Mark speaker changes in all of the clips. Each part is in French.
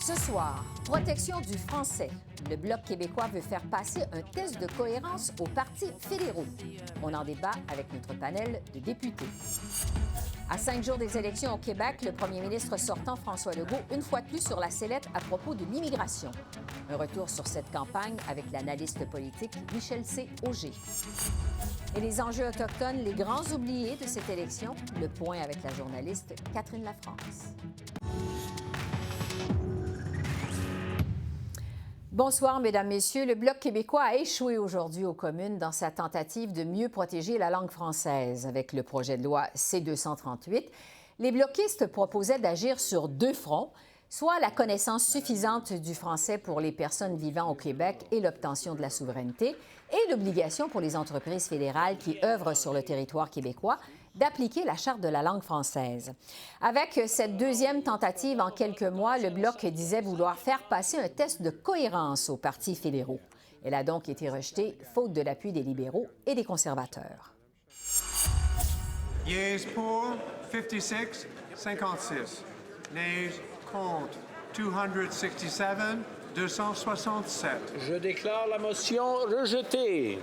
Speaker 1: Ce soir, protection du français. Le Bloc québécois veut faire passer un test de cohérence aux partis fédéraux. On en débat avec notre panel de députés. À 5 jours des élections au Québec, le premier ministre sortant François Legault, une fois de plus sur la sellette à propos de l'immigration. Un retour sur cette campagne avec l'analyste politique Michel C. Auger. Et les enjeux autochtones, les grands oubliés de cette élection, le point avec la journaliste Catherine Lafrance. Bonsoir, Mesdames, Messieurs. Le Bloc québécois a échoué aujourd'hui aux communes dans sa tentative de mieux protéger la langue française. Avec le projet de loi C-238, les bloquistes proposaient d'agir sur deux fronts, soit la connaissance suffisante du français pour les personnes vivant au Québec et l'obtention de la souveraineté, et l'obligation pour les entreprises fédérales qui œuvrent sur le territoire québécois d'appliquer la Charte de la langue française. Avec cette deuxième tentative en quelques mois, le Bloc disait vouloir faire passer un test de cohérence aux partis fédéraux. Elle a donc été rejetée, faute de l'appui des libéraux et des conservateurs.
Speaker 2: Yeas pour 56, 56. Nays contre 267, 267.
Speaker 3: Je déclare la motion rejetée.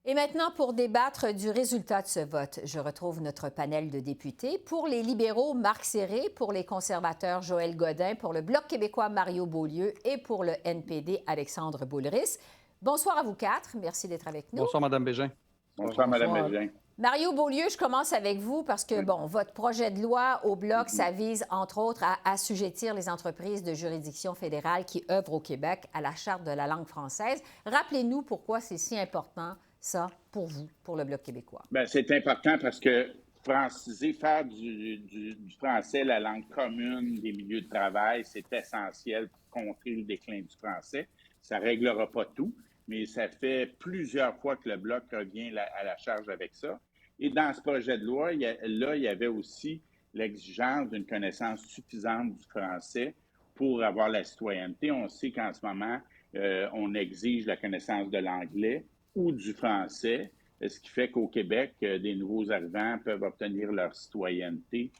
Speaker 1: Et maintenant, pour débattre du résultat de ce vote, je retrouve notre panel de députés. Pour les libéraux, Marc Serré, pour les conservateurs, Joël Godin, pour le Bloc québécois, Mario Beaulieu et pour le NPD, Alexandre Boulris. Bonsoir à vous quatre. Merci d'être avec nous.
Speaker 4: Bonsoir, Mme Bégin.
Speaker 5: Bonsoir, Mme Bégin.
Speaker 1: Mario Beaulieu, je commence avec vous parce que, bon, votre projet de loi au Bloc, ça vise, entre autres, à assujettir les entreprises de juridiction fédérale qui œuvrent au Québec à la Charte de la langue française. Rappelez-nous pourquoi c'est si important, ça, pour vous, pour le Bloc québécois.
Speaker 5: Bien, c'est important parce que franciser, faire du français la langue commune des milieux de travail, c'est essentiel pour contrer le déclin du français. Ça ne réglera pas tout, mais ça fait plusieurs fois que le Bloc revient à la charge avec ça. Et dans ce projet de loi, il y avait aussi l'exigence d'une connaissance suffisante du français pour avoir la citoyenneté. On sait qu'en ce moment, on exige la connaissance de l'anglais ou du français, ce qui fait qu'au Québec, des nouveaux arrivants peuvent obtenir leur citoyenneté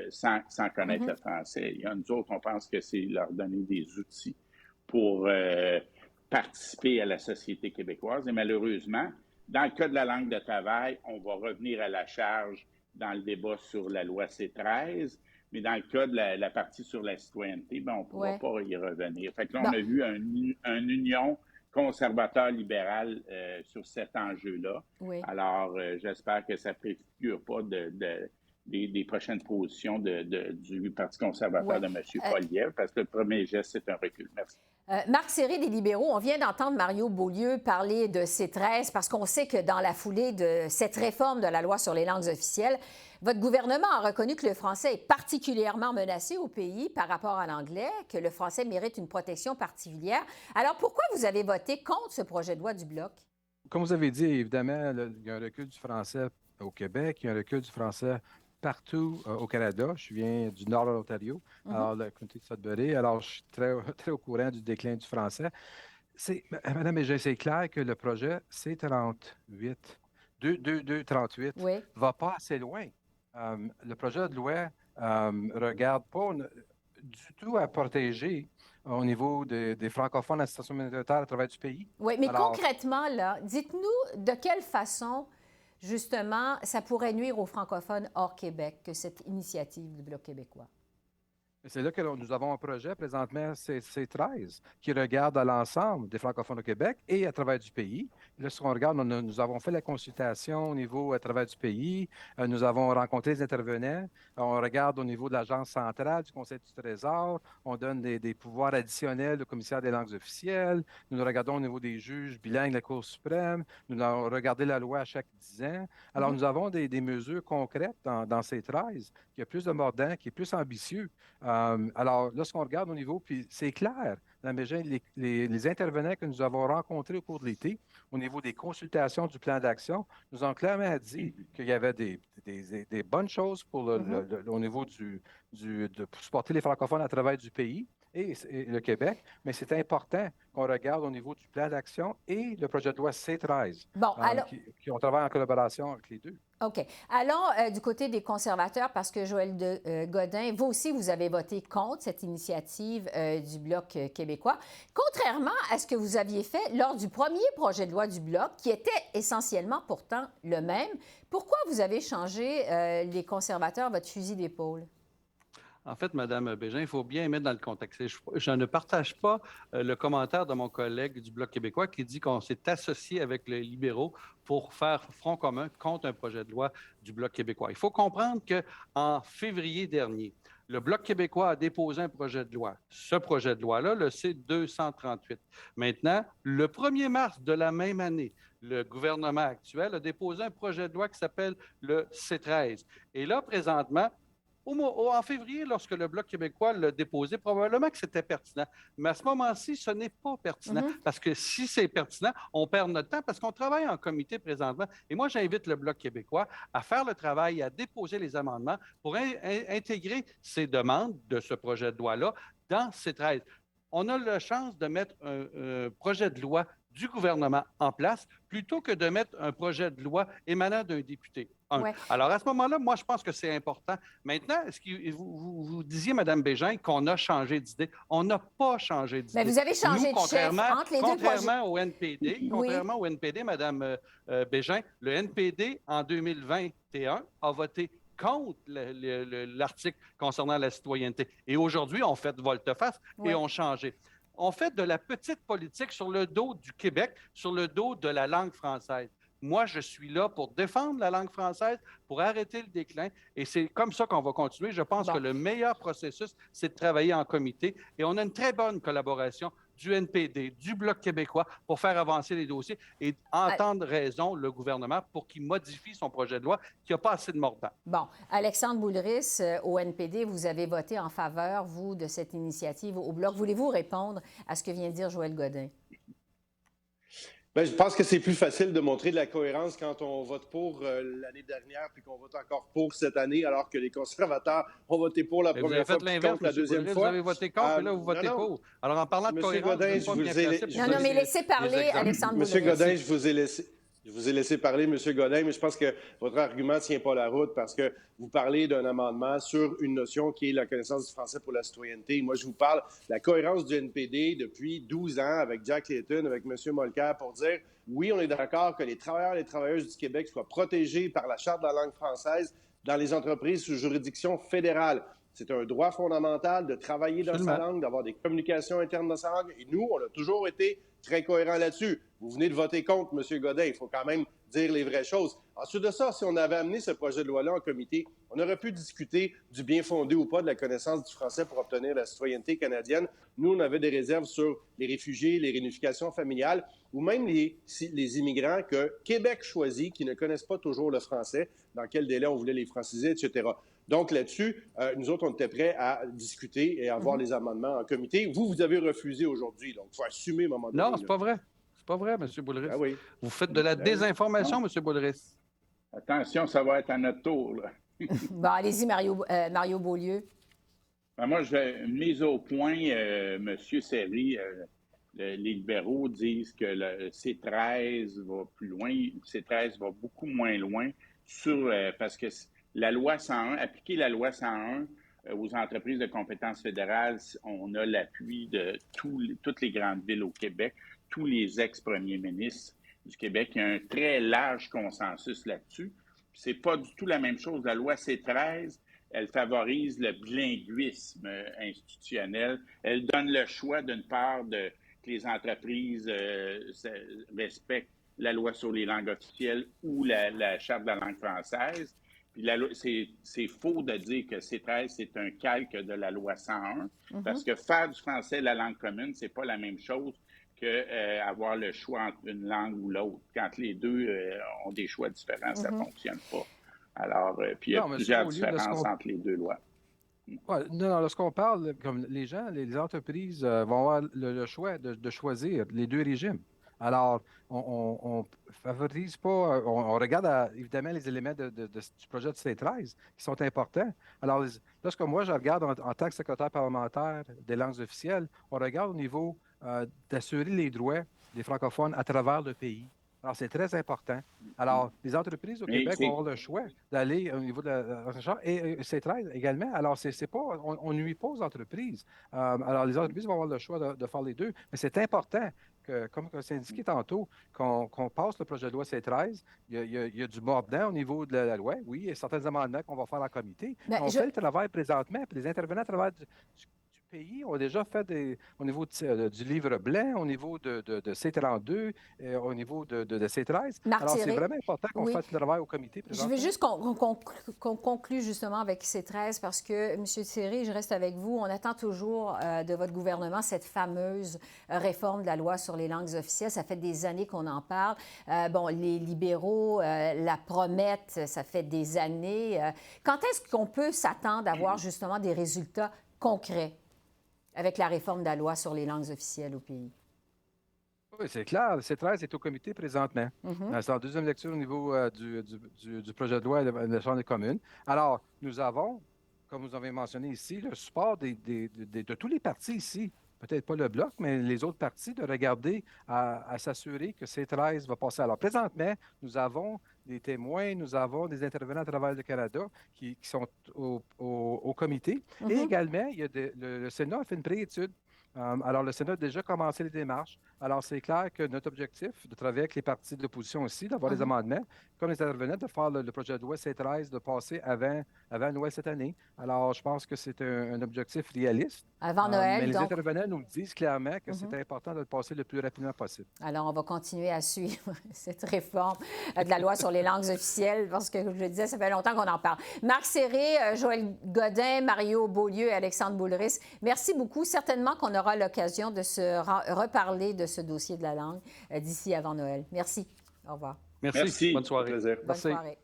Speaker 5: sans connaître le français. Nous autres, on pense que c'est leur donner des outils pour participer à la société québécoise. Et malheureusement, dans le cas de la langue de travail, on va revenir à la charge dans le débat sur la loi C-13, mais dans le cas de la partie sur la citoyenneté, on ne pourra pas y revenir. Fait que là, on a vu une union conservateur-libéral sur cet enjeu-là. Oui. Alors, j'espère que ça ne préfigure pas des prochaines positions du Parti conservateur de M. Poilievre, parce que le premier geste, c'est un recul. Merci.
Speaker 1: Marc Serré des libéraux, on vient d'entendre Mario Beaulieu parler de C-13 parce qu'on sait que dans la foulée de cette réforme de la loi sur les langues officielles, votre gouvernement a reconnu que le français est particulièrement menacé au pays par rapport à l'anglais, que le français mérite une protection particulière. Alors, pourquoi vous avez voté contre ce projet de loi du Bloc?
Speaker 4: Comme vous avez dit, évidemment, il y a un recul du français au Québec, il y a un recul du français partout au Canada. Je viens du nord de l'Ontario, alors le comté de Sudbury. Alors, je suis très, très au courant du déclin du français. Madame Bégin, c'est clair que le projet C-38, 238, ne va pas assez loin. Le projet de loi ne regarde pas du tout à protéger au niveau des francophones à la situation militaire à travers du pays.
Speaker 1: Oui, mais alors, concrètement, là, dites-nous de quelle façon, justement, ça pourrait nuire aux francophones hors Québec que cette initiative du Bloc québécois.
Speaker 4: C'est là que nous avons un projet présentement, C-13, qui regarde à l'ensemble des francophones au Québec et à travers du pays. Là, ce qu'on regarde, nous avons fait la consultation au niveau à travers du pays. Nous avons rencontré les intervenants. On regarde au niveau de l'Agence centrale, du Conseil du Trésor. On donne des pouvoirs additionnels au commissaire des langues officielles. Nous regardons au niveau des juges bilingues de la Cour suprême. Nous avons regardé la loi à chaque 10 ans. Alors, nous avons des mesures concrètes dans C-13 qui est plus de mordant, qui est plus ambitieux. Alors, lorsqu'on regarde au niveau, puis c'est clair, Mme Bégin, les intervenants que nous avons rencontrés au cours de l'été, au niveau des consultations du plan d'action, nous ont clairement dit qu'il y avait des bonnes choses pour au niveau pour supporter les francophones à travers du pays, et le Québec, mais c'est important qu'on regarde au niveau du plan d'action et le projet de loi C13,
Speaker 1: Bon, alors,
Speaker 4: qui ont travaillé en collaboration avec les deux.
Speaker 1: OK. Allons du côté des conservateurs, parce que Godin, vous aussi, vous avez voté contre cette initiative du Bloc québécois, contrairement à ce que vous aviez fait lors du premier projet de loi du Bloc, qui était essentiellement pourtant le même. Pourquoi vous avez changé, les conservateurs, votre fusil d'épaule?
Speaker 6: En fait, Mme Bégin, il faut bien mettre dans le contexte. Je ne partage pas le commentaire de mon collègue du Bloc québécois qui dit qu'on s'est associé avec les libéraux pour faire front commun contre un projet de loi du Bloc québécois. Il faut comprendre qu'en février dernier, le Bloc québécois a déposé un projet de loi. Ce projet de loi-là, le C-238. Maintenant, le 1er mars de la même année, le gouvernement actuel a déposé un projet de loi qui s'appelle le C-13. Et là, présentement, en février, lorsque le Bloc québécois l'a déposé, probablement que c'était pertinent. Mais à ce moment-ci, ce n'est pas pertinent. Parce que si c'est pertinent, on perd notre temps parce qu'on travaille en comité présentement. Et moi, j'invite le Bloc québécois à faire le travail, à déposer les amendements pour intégrer ces demandes de ce projet de loi-là dans C-13. On a la chance de mettre un projet de loi du gouvernement en place plutôt que de mettre un projet de loi émanant d'un député. Ouais. Alors, à ce moment-là, moi, je pense que c'est important. Maintenant, est-ce que vous disiez, Mme Bégin, qu'on a changé d'idée? On n'a pas changé d'idée.
Speaker 1: Mais vous avez changé de chef entre les deux projets.
Speaker 6: Contrairement au NPD, Mme Bégin, le NPD, en 2021, a voté contre l'article concernant la citoyenneté. Et aujourd'hui, on fait volte-face et on changé. On fait de la petite politique sur le dos du Québec, sur le dos de la langue française. Moi, je suis là pour défendre la langue française, pour arrêter le déclin, et c'est comme ça qu'on va continuer. Je pense que le meilleur processus, c'est de travailler en comité, et on a une très bonne collaboration du NPD, du Bloc québécois, pour faire avancer les dossiers et entendre raison le gouvernement pour qu'il modifie son projet de loi qui n'a pas assez de mordant.
Speaker 1: Bon, Alexandre Boulris, au NPD, vous avez voté en faveur, vous, de cette initiative au Bloc. Voulez-vous répondre à ce que vient de dire Joël Godin?
Speaker 7: Bien, je pense que c'est plus facile de montrer de la cohérence quand on vote pour l'année dernière puis qu'on vote encore pour cette année, alors que les conservateurs ont voté pour la première fois puis contre la deuxième fois.
Speaker 6: Vous avez voté contre et là, vous votez pour. Alors, en parlant de cohérence,
Speaker 7: Godin, je vous ai...
Speaker 1: Non, mais laissez parler Alexandre Boulris.
Speaker 7: Monsieur Godin, je vous ai laissé parler, M. Godin, mais je pense que votre argument ne tient pas la route parce que vous parlez d'un amendement sur une notion qui est la connaissance du français pour la citoyenneté. Moi, je vous parle de la cohérence du NPD depuis 12 ans avec Jack Layton, avec M. Molker, pour dire, oui, on est d'accord que les travailleurs et les travailleuses du Québec soient protégés par la Charte de la langue française dans les entreprises sous juridiction fédérale. C'est un droit fondamental de travailler dans sa langue, d'avoir des communications internes dans sa langue. Et nous, on a toujours été très cohérents là-dessus. Vous venez de voter contre, M. Godin. Il faut quand même dire les vraies choses. Ensuite de ça, si on avait amené ce projet de loi-là en comité, on aurait pu discuter du bien fondé ou pas de la connaissance du français pour obtenir la citoyenneté canadienne. Nous, on avait des réserves sur les réfugiés, les réunifications familiales ou même les immigrants que Québec choisit, qui ne connaissent pas toujours le français, dans quel délai on voulait les franciser, etc. Donc là-dessus, nous autres, on était prêts à discuter et à avoir les amendements en comité. Vous avez refusé aujourd'hui, donc il faut assumer à un moment donné.
Speaker 6: Non, c'est pas vrai. C'est pas vrai, M. Boulris.
Speaker 7: Ah oui.
Speaker 6: Vous faites de la désinformation, M. Boulris.
Speaker 5: Attention, ça va être à notre tour, là.
Speaker 1: Bon, allez-y, Mario Beaulieu.
Speaker 5: Ben moi, je vais mise au point, M. Serry, les libéraux disent que le C13 va plus loin. Le C13 va beaucoup moins loin parce que la loi 101, appliquer la loi 101 aux entreprises de compétences fédérales, on a l'appui de toutes les grandes villes au Québec, tous les ex-premiers ministres du Québec. Il y a un très large consensus là-dessus. C'est pas du tout la même chose. La loi C13, elle favorise le bilinguisme institutionnel. Elle donne le choix, d'une part, que les entreprises respectent la loi sur les langues officielles ou la Charte de la langue française. Puis c'est faux de dire que C13, c'est un calque de la loi 101, parce que faire du français la langue commune, c'est pas la même chose qu'avoir le choix entre une langue ou l'autre. Quand les deux ont des choix différents, ça fonctionne pas. Alors, puis il y a plusieurs différences entre les deux lois.
Speaker 4: Ouais, non, lorsqu'on parle, comme les gens, les entreprises vont avoir le choix de choisir les deux régimes. Alors, on ne favorise pas, on regarde évidemment les éléments du projet de C13 qui sont importants. Alors, lorsque moi je regarde en tant que secrétaire parlementaire des langues officielles, on regarde au niveau d'assurer les droits des francophones à travers le pays. Alors, c'est très important. Alors, les entreprises au Québec vont avoir le choix d'aller au niveau de la recherche et C13 également. Alors, c'est pas, on nuit pas aux entreprises. Alors, les entreprises vont avoir le choix de faire les deux. Mais c'est important que, comme c'est indiqué tantôt, qu'on passe le projet de loi C13. Il y a du mordant au niveau de la loi. Oui, il y a certains amendements qu'on va faire en comité. Mais on fait le travail présentement, puis les intervenants à travers du pays ont déjà fait au niveau du livre blanc, au niveau de C32, au niveau de C13.
Speaker 1: Marc
Speaker 4: Alors,
Speaker 1: Thierry,
Speaker 4: c'est vraiment important qu'on fasse le travail au comité
Speaker 1: présentement. Je veux juste qu'on conclue justement avec C13 parce que, M. Thierry, je reste avec vous. On attend toujours de votre gouvernement cette fameuse réforme de la loi sur les langues officielles. Ça fait des années qu'on en parle. Bon, les libéraux la promettent, ça fait des années. Quand est-ce qu'on peut s'attendre à voir justement des résultats concrets avec la réforme de la loi sur les langues officielles au pays?
Speaker 4: Oui, c'est clair. Le C13 est au comité présentement. C'est en deuxième lecture au niveau du projet de loi de la Chambre des communes. Alors, nous avons, comme vous avez mentionné ici, le support de tous les partis ici. Peut-être pas le Bloc, mais les autres partis, de regarder à s'assurer que C13 va passer. Alors, présentement, nous avons des témoins, nous avons des intervenants à travers le Canada qui sont au comité. Et également, le Sénat a fait une préétude. Alors, le Sénat a déjà commencé les démarches. Alors, c'est clair que notre objectif, de travailler avec les partis de l'opposition aussi, d'avoir des amendements, comme les intervenants, de faire le projet de loi C13, de passer avant Noël cette année. Alors, je pense que c'est un objectif réaliste.
Speaker 1: Avant Noël,
Speaker 4: mais les intervenants nous disent clairement que c'est important de le passer le plus rapidement possible.
Speaker 1: Alors, on va continuer à suivre cette réforme de la loi sur les langues officielles parce que, comme je le disais, ça fait longtemps qu'on en parle. Marc Serré, Joël Godin, Mario Beaulieu et Alexandre Boulris, merci beaucoup. Certainement qu'on aura l'occasion de se reparler de ce dossier de la langue d'ici avant Noël. Merci. Au revoir.
Speaker 6: Merci. Bonne soirée.
Speaker 1: Bonne soirée.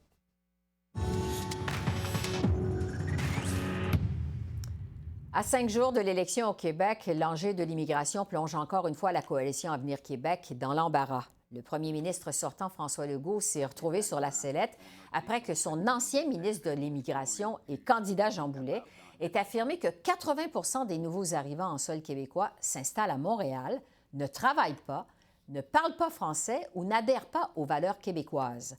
Speaker 1: À 5 jours de l'élection au Québec, l'enjeu de l'immigration plonge encore une fois la coalition Avenir Québec dans l'embarras. Le premier ministre sortant, François Legault, s'est retrouvé sur la sellette après que son ancien ministre de l'Immigration et candidat Jean Boulet ait affirmé que 80 des nouveaux arrivants en sol québécois s'installent à Montréal, ne travaillent pas, ne parlent pas français ou n'adhèrent pas aux valeurs québécoises.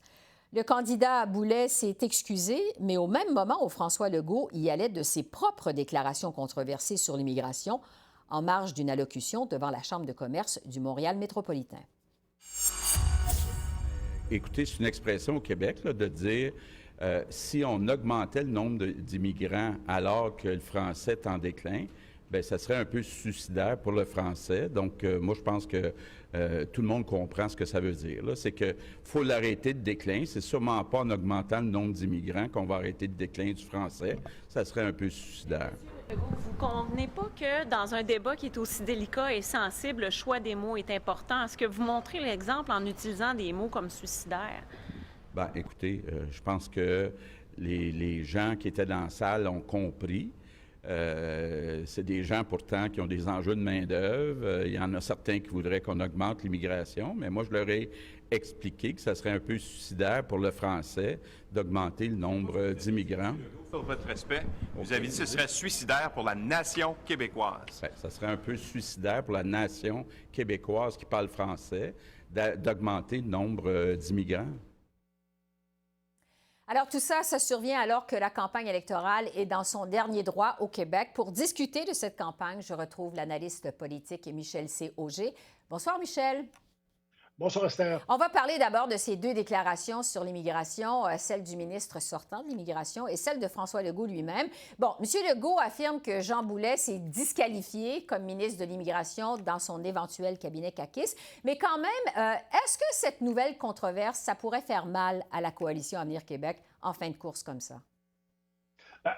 Speaker 1: Le candidat Boulet s'est excusé, mais au même moment où François Legault y allait de ses propres déclarations controversées sur l'immigration en marge d'une allocution devant la Chambre de commerce du Montréal métropolitain.
Speaker 5: Écoutez, c'est une expression au Québec là, de dire si on augmentait le nombre d'immigrants alors que le français est en déclin, bien, ça serait un peu suicidaire pour le français. Donc, moi, je pense que tout le monde comprend ce que ça veut dire. C'est qu'il faut l'arrêter de déclin. C'est sûrement pas en augmentant le nombre d'immigrants qu'on va arrêter le déclin du français. Ça serait un peu suicidaire.
Speaker 8: Vous ne convenez pas que dans un débat qui est aussi délicat et sensible, le choix des mots est important? Est-ce que vous montrez l'exemple en utilisant des mots comme suicidaire?
Speaker 5: Bien, écoutez, je pense que les gens qui étaient dans la salle ont compris. C'est des gens pourtant qui ont des enjeux de main-d'œuvre. Il y en a certains qui voudraient qu'on augmente l'immigration, mais moi, je leur ai expliqué que ça serait un peu suicidaire pour le français d'augmenter le nombre d'immigrants.
Speaker 9: Pour votre respect, vous avez dit que ce serait suicidaire pour la nation québécoise.
Speaker 5: Bien, ça serait un peu suicidaire pour la nation québécoise qui parle français d'augmenter le nombre d'immigrants.
Speaker 1: Alors tout ça, ça survient alors que la campagne électorale est dans son dernier droit au Québec. Pour discuter de cette campagne, je retrouve l'analyste politique Michel C. Auger. Bonsoir Michel.
Speaker 10: Bonsoir Esther.
Speaker 1: On va parler d'abord de ces deux déclarations sur l'immigration, celle du ministre sortant de l'Immigration et celle de François Legault lui-même. Bon, M. Legault affirme que Jean Boulet s'est disqualifié comme ministre de l'Immigration dans son éventuel cabinet caquiste. Mais quand même, est-ce que cette nouvelle controverse, ça pourrait faire mal à la coalition Avenir Québec en fin de course comme ça?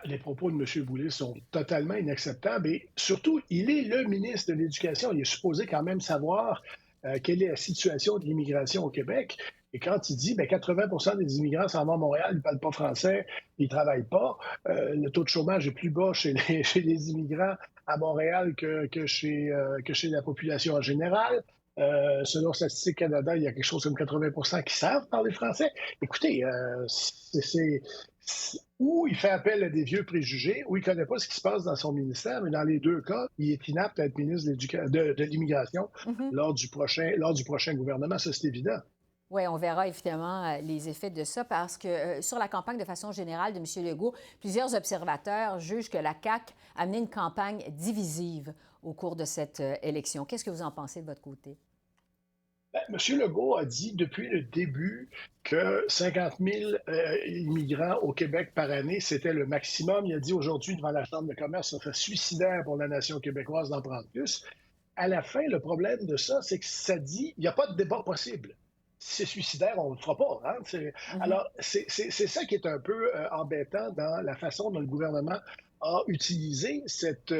Speaker 10: Les propos de M. Boulet sont totalement inacceptables et surtout, il est le ministre de l'Éducation. Il est supposé quand même savoir quelle est la situation de l'immigration au Québec. Et quand il dit 80 des immigrants s'en vont à Montréal, ils ne parlent pas français, ils ne travaillent pas, le taux de chômage est plus bas chez les immigrants à Montréal que chez la population en général. Selon Statistique Canada, il y a quelque chose comme 80 qui savent parler français. Écoutez, ou il fait appel à des vieux préjugés, ou il ne connaît pas ce qui se passe dans son ministère, mais dans les deux cas, il est inapte à être ministre de l'Immigration lors du prochain gouvernement, ça c'est évident.
Speaker 1: Oui, on verra évidemment les effets de ça parce que sur la campagne de façon générale de M. Legault, plusieurs observateurs jugent que la CAQ a mené une campagne divisive au cours de cette élection. Qu'est-ce que vous en pensez de votre côté?
Speaker 10: M. Legault a dit depuis le début que 50 000 immigrants au Québec par année, c'était le maximum. Il a dit aujourd'hui devant la Chambre de commerce, ça serait suicidaire pour la nation québécoise d'en prendre plus. À la fin, le problème de ça, c'est que ça dit il n'y a pas de débat possible. Si c'est suicidaire, on ne le fera pas. Hein? Alors, c'est ça qui est un peu embêtant dans la façon dont le gouvernement a utilisé cette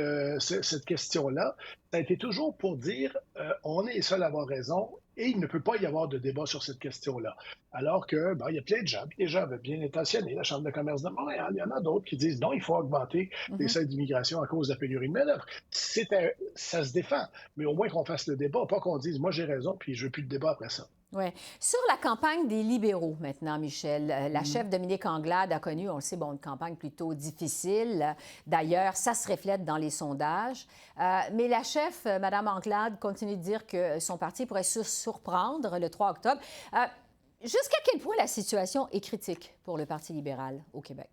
Speaker 10: question-là. Ça a été toujours pour dire on est les seuls à avoir raison et il ne peut pas y avoir de débat sur cette question-là. Alors que, il y a plein de gens, puis les gens bien intentionnés, la Chambre de commerce de Montréal, il y en a d'autres qui disent non, il faut augmenter les seuils d'immigration à cause de la pénurie de main-d'œuvre. Ça se défend, mais au moins qu'on fasse le débat, pas qu'on dise moi j'ai raison, puis je veux plus de débat après ça.
Speaker 1: Oui. Sur la campagne des libéraux maintenant, Michel, la chef Dominique Anglade a connu, on le sait, une campagne plutôt difficile. D'ailleurs, ça se reflète dans les sondages. Mais la chef, Mme Anglade, continue de dire que son parti pourrait se surprendre le 3 octobre. Jusqu'à quel point la situation est critique pour le Parti libéral au Québec?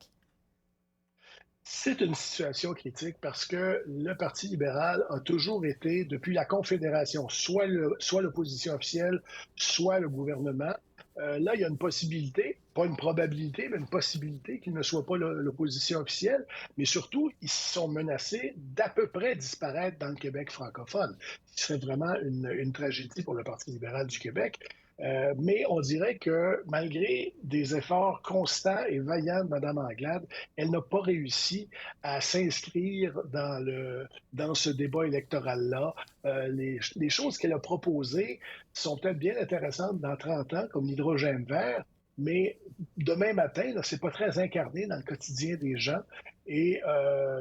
Speaker 10: C'est une situation critique parce que le Parti libéral a toujours été, depuis la Confédération, soit l'opposition officielle, soit le gouvernement. Là, il y a une possibilité, pas une probabilité, mais une possibilité qu'il ne soit pas l'opposition officielle, mais surtout, ils sont menacés d'à peu près disparaître dans le Québec francophone, ce serait vraiment une tragédie pour le Parti libéral du Québec. Mais on dirait que malgré des efforts constants et vaillants de Mme Anglade, elle n'a pas réussi à s'inscrire dans ce débat électoral-là. Les choses qu'elle a proposées sont peut-être bien intéressantes dans 30 ans, comme l'hydrogène vert, mais demain matin, ce n'est pas très incarné dans le quotidien des gens. Et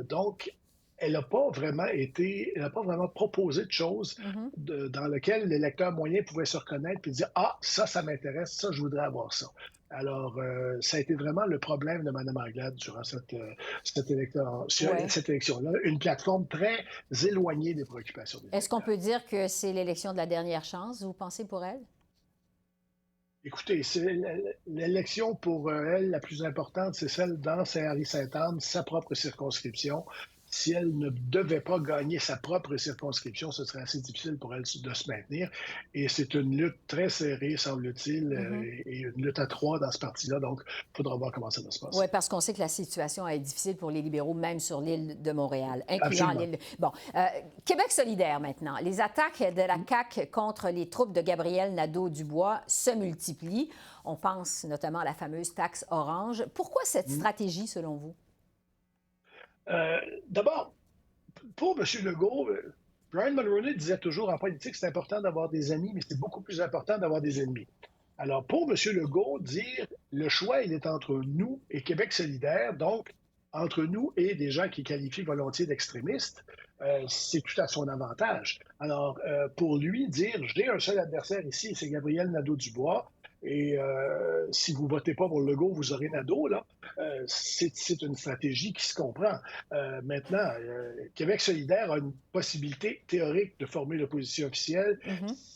Speaker 10: donc, elle n'a pas vraiment proposé de choses dans lesquelles l'électeur moyen pouvait se reconnaître et dire « Ah, ça m'intéresse, ça, je voudrais avoir ça ». Alors, ça a été vraiment le problème de Mme Anglade durant cette élection-là, une plateforme très éloignée des préoccupations des électeurs.
Speaker 1: Est-ce qu'on peut dire que c'est l'élection de la dernière chance, vous pensez, pour elle?
Speaker 10: Écoutez, l'élection pour elle la plus importante, c'est celle dans Saint-Henri-Sainte-Anne, sa propre circonscription. Si elle ne devait pas gagner sa propre circonscription, ce serait assez difficile pour elle de se maintenir. Et c'est une lutte très serrée, semble-t-il, et une lutte à 3 dans ce parti-là. Donc, il faudra voir comment ça va se passer.
Speaker 1: Oui, parce qu'on sait que la situation est difficile pour les libéraux, même sur l'île de Montréal, incluant l'île. Bon, Québec solidaire maintenant. Les attaques de la CAQ contre les troupes de Gabriel Nadeau-Dubois se multiplient. On pense notamment à la fameuse taxe orange. Pourquoi cette stratégie, selon vous?
Speaker 10: D'abord, pour M. Legault, Brian Mulroney disait toujours en politique, c'est important d'avoir des amis, mais c'est beaucoup plus important d'avoir des ennemis. Alors, pour M. Legault, dire le choix, il est entre nous et Québec solidaire, donc entre nous et des gens qui qualifient volontiers d'extrémistes, c'est tout à son avantage. Alors, pour lui, dire j'ai un seul adversaire ici, c'est Gabriel Nadeau-Dubois, et si vous ne votez pas pour Legault, vous aurez Nadeau, là. C'est une stratégie qui se comprend. Maintenant, Québec solidaire a une possibilité théorique de former l'opposition officielle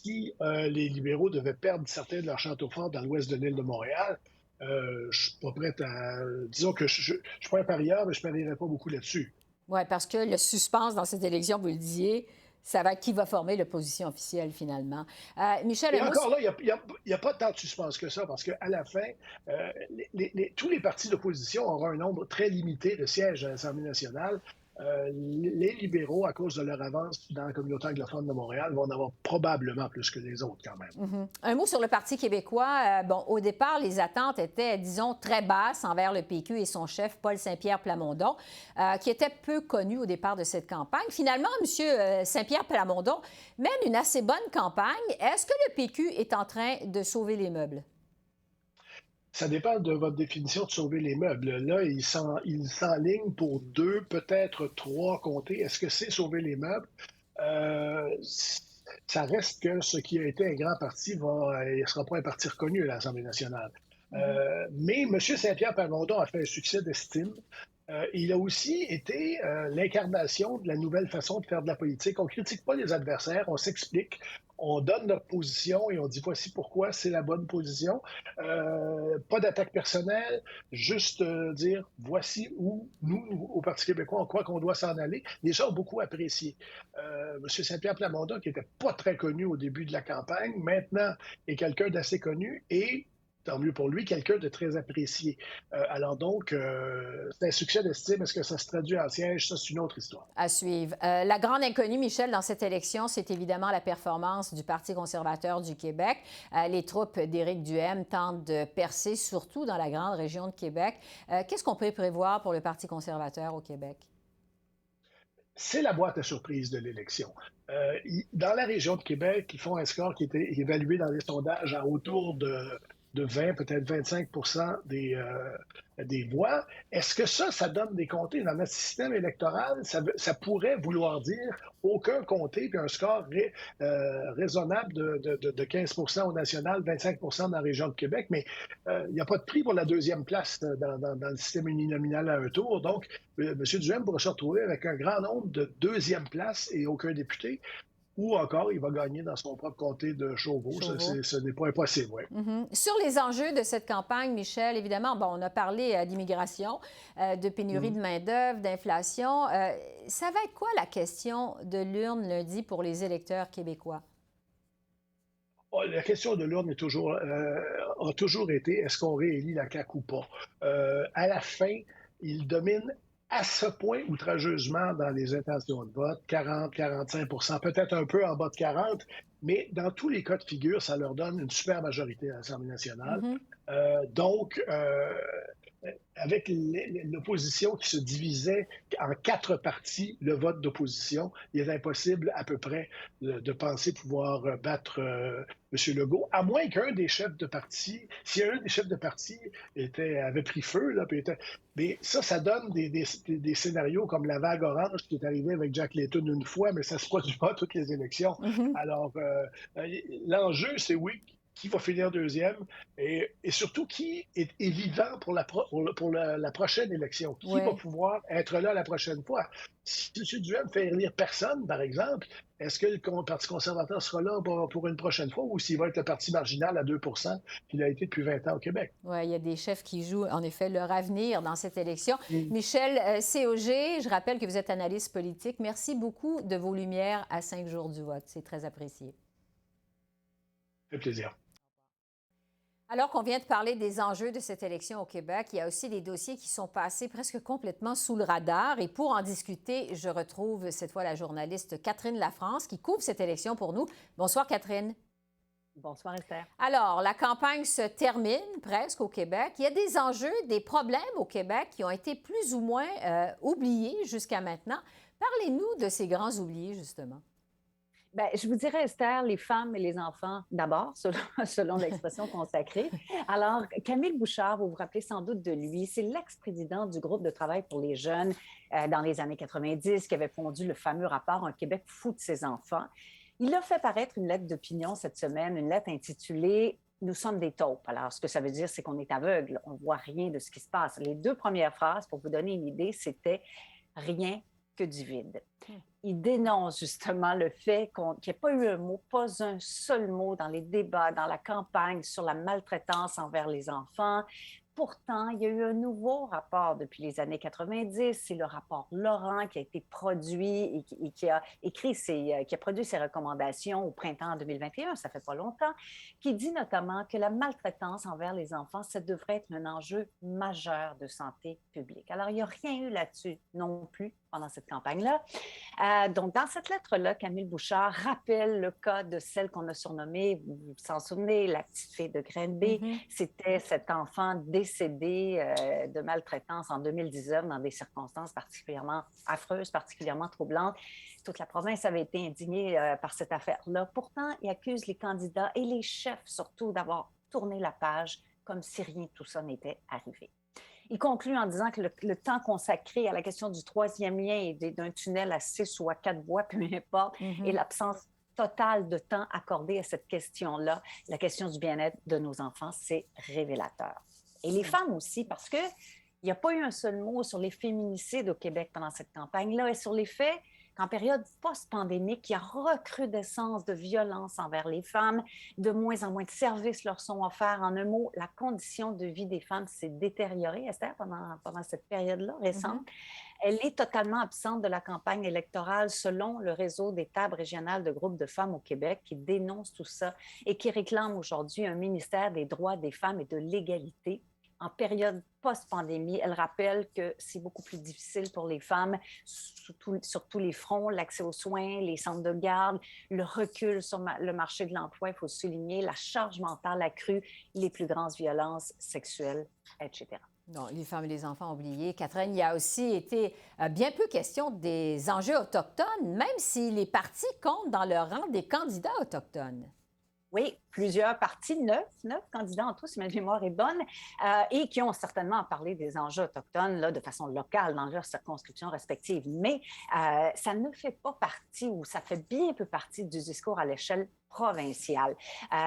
Speaker 10: si les libéraux devaient perdre certains de leurs châteaux forts dans l'ouest de l'île de Montréal. Je ne suis pas prête à... Disons que je ne suis pas un parieur, mais je ne parierais pas beaucoup là-dessus.
Speaker 1: Oui, parce que le suspense dans cette élection, vous le disiez, ça va être qui va former l'opposition officielle, finalement. Michel...
Speaker 10: Et encore là, il n'y a pas tant de suspense que ça, parce qu'à la fin, tous les partis d'opposition auront un nombre très limité de sièges à l'Assemblée nationale. Les libéraux, à cause de leur avance dans la communauté anglophone de Montréal, vont en avoir probablement plus que les autres, quand même.
Speaker 1: Un mot sur le Parti québécois. Au départ, les attentes étaient, disons, très basses envers le PQ et son chef, Paul Saint-Pierre Plamondon, qui était peu connu au départ de cette campagne. Finalement, M. Saint-Pierre Plamondon mène une assez bonne campagne. Est-ce que le PQ est en train de sauver les meubles?
Speaker 10: Ça dépend de votre définition de sauver les meubles. Là, il s'enligne pour 2, peut-être 3 comtés. Est-ce que c'est sauver les meubles? ça reste que ce qui a été un grand parti ne sera pas un parti reconnu à l'Assemblée nationale. Mais M. Saint-Pierre Plamondon a fait un succès d'estime. Il a aussi été l'incarnation de la nouvelle façon de faire de la politique. On ne critique pas les adversaires, on s'explique, on donne notre position et on dit voici pourquoi c'est la bonne position. Pas d'attaque personnelle, juste dire voici où nous, au Parti québécois, on croit qu'on doit s'en aller. Les gens ont beaucoup apprécié. M. Saint-Pierre Plamondon, qui n'était pas très connu au début de la campagne, maintenant est quelqu'un d'assez connu et tant mieux pour lui, quelqu'un de très apprécié. Alors donc, c'est un succès d'estime. Est-ce que ça se traduit en siège? Ça, c'est une autre histoire.
Speaker 1: À suivre. La grande inconnue, Michel, dans cette élection, c'est évidemment la performance du Parti conservateur du Québec. Les troupes d'Éric Duhaime tentent de percer, surtout dans la grande région de Québec. Qu'est-ce qu'on peut prévoir pour le Parti conservateur au Québec?
Speaker 10: C'est la boîte à surprise de l'élection. Dans la région de Québec, ils font un score qui était évalué dans les sondages à autour de 20, peut-être 25 des voix. Est-ce que ça donne des comtés? Dans notre système électoral, ça pourrait vouloir dire aucun comté puis un score raisonnable de 15 au national, 25 dans la région de Québec, mais il n'y a pas de prix pour la deuxième place dans le système uninominal à un tour. Donc, M. Duhaime pourrait se retrouver avec un grand nombre de deuxième places et aucun député. Ou encore, il va gagner dans son propre comté de Chauveau. Ce n'est pas impossible, oui.
Speaker 1: Sur les enjeux de cette campagne, Michel, évidemment, on a parlé d'immigration, de pénurie de main-d'œuvre, d'inflation. Ça va être quoi la question de l'urne lundi pour les électeurs québécois?
Speaker 10: La question de l'urne a toujours été est-ce qu'on réélit la CAQ ou pas? À la fin, il domine à ce point outrageusement dans les intentions de vote, 40-45 peut-être un peu en bas de 40, mais dans tous les cas de figure, ça leur donne une super majorité à l'Assemblée nationale. Donc, avec l'opposition qui se divisait en 4 partis, le vote d'opposition, il est impossible à peu près de penser pouvoir battre M. Legault, à moins qu'un des chefs de parti, si un des chefs de parti avait pris feu, là, mais ça donne des scénarios comme la vague orange qui est arrivée avec Jack Layton une fois, mais ça se produit pas à toutes les élections. Alors, l'enjeu, c'est oui, qui va finir deuxième et surtout qui est vivant pour la prochaine élection, qui va pouvoir être là la prochaine fois. Si M. Duhaime fait élire personne, par exemple, est-ce que le Parti conservateur sera là pour une prochaine fois ou s'il va être le parti marginal à 2 qu'il a été depuis 20 ans au Québec?
Speaker 1: Oui, il y a des chefs qui jouent, en effet, leur avenir dans cette élection. Michel COG, je rappelle que vous êtes analyste politique. Merci beaucoup de vos lumières à 5 jours du vote. C'est très apprécié.
Speaker 10: Ça fait plaisir.
Speaker 1: Alors qu'on vient de parler des enjeux de cette élection au Québec, il y a aussi des dossiers qui sont passés presque complètement sous le radar. Et pour en discuter, je retrouve cette fois la journaliste Catherine Lafrance qui couvre cette élection pour nous. Bonsoir, Catherine.
Speaker 11: Bonsoir, Esther.
Speaker 1: Alors, la campagne se termine presque au Québec. Il y a des enjeux, des problèmes au Québec qui ont été plus ou moins oubliés jusqu'à maintenant. Parlez-nous de ces grands oubliés, justement.
Speaker 11: Bien, je vous dirais, Esther, les femmes et les enfants d'abord, selon l'expression consacrée. Alors, Camille Bouchard, vous vous rappelez sans doute de lui, c'est l'ex-président du groupe de travail pour les jeunes dans les années 90 qui avait pondu le fameux rapport « Un Québec fou de ses enfants ». Il a fait paraître une lettre d'opinion cette semaine, une lettre intitulée « Nous sommes des taupes ». Alors, ce que ça veut dire, c'est qu'on est aveugle, on ne voit rien de ce qui se passe. Les 2 premières phrases, pour vous donner une idée, c'était « Rien que du vide ». Il dénonce justement le fait qu'il n'y ait pas eu un mot, pas un seul mot dans les débats, dans la campagne sur la maltraitance envers les enfants. Pourtant, il y a eu un nouveau rapport depuis les années 90, c'est le rapport Laurent qui a été produit et qui a produit ses recommandations au printemps 2021, ça fait pas longtemps, qui dit notamment que la maltraitance envers les enfants, ça devrait être un enjeu majeur de santé publique. Alors, il n'y a rien eu là-dessus non plus pendant cette campagne-là. Donc, dans cette lettre-là, Camille Bouchard rappelle le cas de celle qu'on a surnommée, vous vous en souvenez, la petite fille de Granby. C'était cet enfant décédé de maltraitance en 2019 dans des circonstances particulièrement affreuses, particulièrement troublantes. Toute la province avait été indignée par cette affaire-là. Pourtant, il accuse les candidats et les chefs surtout d'avoir tourné la page comme si rien de tout ça n'était arrivé. Il conclut en disant que le temps consacré à la question du 3e lien et d'un tunnel à 6 ou à 4 voies, peu importe, et l'absence total de temps accordé à cette question-là, la question du bien-être de nos enfants, c'est révélateur. Et les femmes aussi, parce qu'il n'y a pas eu un seul mot sur les féminicides au Québec pendant cette campagne-là et sur les faits qu'en période post-pandémique, il y a recrudescence de violence envers les femmes, de moins en moins de services leur sont offerts. En un mot, la condition de vie des femmes s'est détériorée, Esther, pendant cette période-là récente. Elle est totalement absente de la campagne électorale selon le réseau des tables régionales de groupes de femmes au Québec qui dénonce tout ça et qui réclame aujourd'hui un ministère des droits des femmes et de l'égalité. En période post-pandémie, elle rappelle que c'est beaucoup plus difficile pour les femmes sur tous les fronts, l'accès aux soins, les centres de garde, le recul sur le marché de l'emploi, il faut souligner, la charge mentale accrue, les plus grandes violences sexuelles, etc.
Speaker 1: Non, les femmes et les enfants oubliés. Catherine, il y a aussi été bien peu question des enjeux autochtones, même si les partis comptent dans leur rang des candidats autochtones.
Speaker 11: Oui, plusieurs partis, 9 candidats en tout, si ma mémoire est bonne, et qui ont certainement parlé des enjeux autochtones là, de façon locale dans leurs circonscriptions respectives. Mais ça ne fait pas partie, ou ça fait bien peu partie du discours à l'échelle provinciale.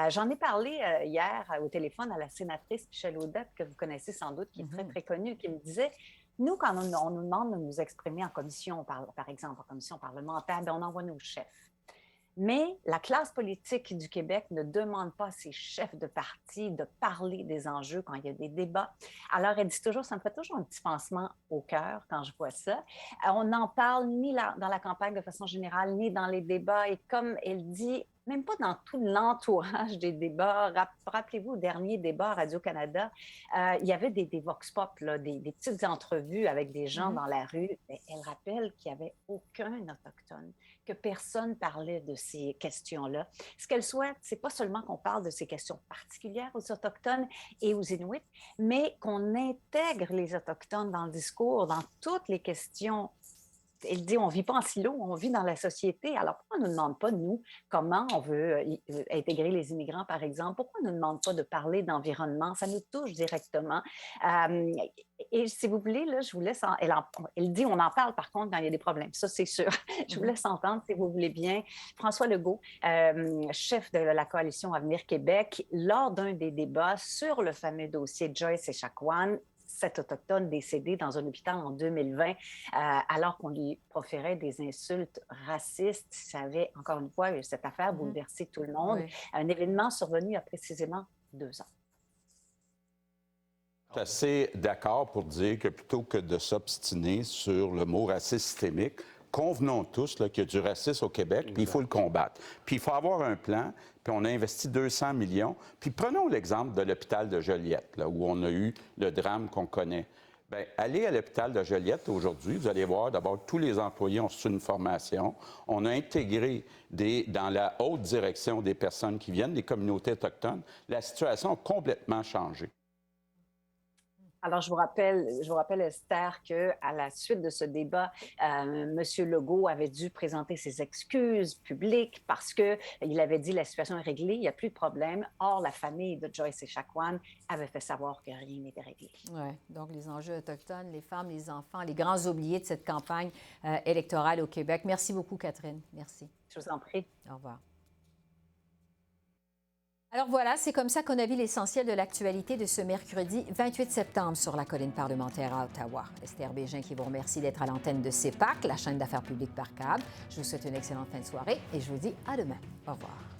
Speaker 11: J'en ai parlé hier au téléphone à la sénatrice Michèle Audette, que vous connaissez sans doute, qui est très, très connue, qui me disait... Nous, quand on nous demande de nous exprimer en commission, par exemple, en commission parlementaire, bien, on envoie nos chefs. Mais la classe politique du Québec ne demande pas à ses chefs de parti de parler des enjeux quand il y a des débats. Alors, elle dit toujours, ça me fait toujours un petit pincement au cœur quand je vois ça. On n'en parle ni dans la campagne de façon générale, ni dans les débats. Et comme elle dit, même pas dans tout l'entourage des débats. Rappelez-vous, au dernier débat à Radio-Canada, il y avait des vox pop, là, des petites entrevues avec des gens dans la rue. Mais elle rappelle qu'il n'y avait aucun Autochtone, que personne parlait de ces questions-là. Ce qu'elle souhaite, c'est pas seulement qu'on parle de ces questions particulières aux Autochtones et aux Inuits, mais qu'on intègre les Autochtones dans le discours, dans toutes les questions. Elle dit, on ne vit pas en silo, on vit dans la société. Alors, pourquoi on ne nous demande pas, nous, comment on veut intégrer les immigrants, par exemple? Pourquoi on ne nous demande pas de parler d'environnement? Ça nous touche directement. Et si vous voulez, là, je vous laisse... Elle dit, on en parle, par contre, quand il y a des problèmes. Ça, c'est sûr. Je vous laisse entendre, si vous voulez bien. François Legault, chef de la coalition Avenir Québec, lors d'un des débats sur le fameux dossier Joyce Echaquan, cet Autochtone décédé dans un hôpital en 2020, alors qu'on lui proférait des insultes racistes. Ça avait, encore une fois, cette affaire bouleversé tout le monde. Oui. Un événement survenu il y a précisément 2 ans.
Speaker 12: Je suis assez d'accord pour dire que plutôt que de s'obstiner sur le mot racisme systémique, convenons tous qu'il y a du racisme au Québec, puis il faut le combattre. Puis il faut avoir un plan, puis on a investi 200 millions. Puis prenons l'exemple de l'hôpital de Joliette, là, où on a eu le drame qu'on connaît. Bien, allez à l'hôpital de Joliette aujourd'hui, vous allez voir, d'abord, tous les employés ont reçu une formation. On a intégré dans la haute direction des personnes qui viennent des communautés autochtones. La situation a complètement changé.
Speaker 11: Alors, je vous rappelle, Esther, qu'à la suite de ce débat, M. Legault avait dû présenter ses excuses publiques parce qu'il avait dit que la situation est réglée, il n'y a plus de problème. Or, la famille de Joyce Echaquan avait fait savoir que rien n'était réglé.
Speaker 1: Oui, donc les enjeux autochtones, les femmes, les enfants, les grands oubliés de cette campagne électorale au Québec. Merci beaucoup, Catherine. Merci.
Speaker 11: Je vous en prie.
Speaker 1: Au revoir. Alors voilà, c'est comme ça qu'on a vu l'essentiel de l'actualité de ce mercredi 28 septembre sur la colline parlementaire à Ottawa. Esther Bégin qui vous remercie d'être à l'antenne de CEPAC, la chaîne d'affaires publiques par câble. Je vous souhaite une excellente fin de soirée et je vous dis à demain. Au revoir.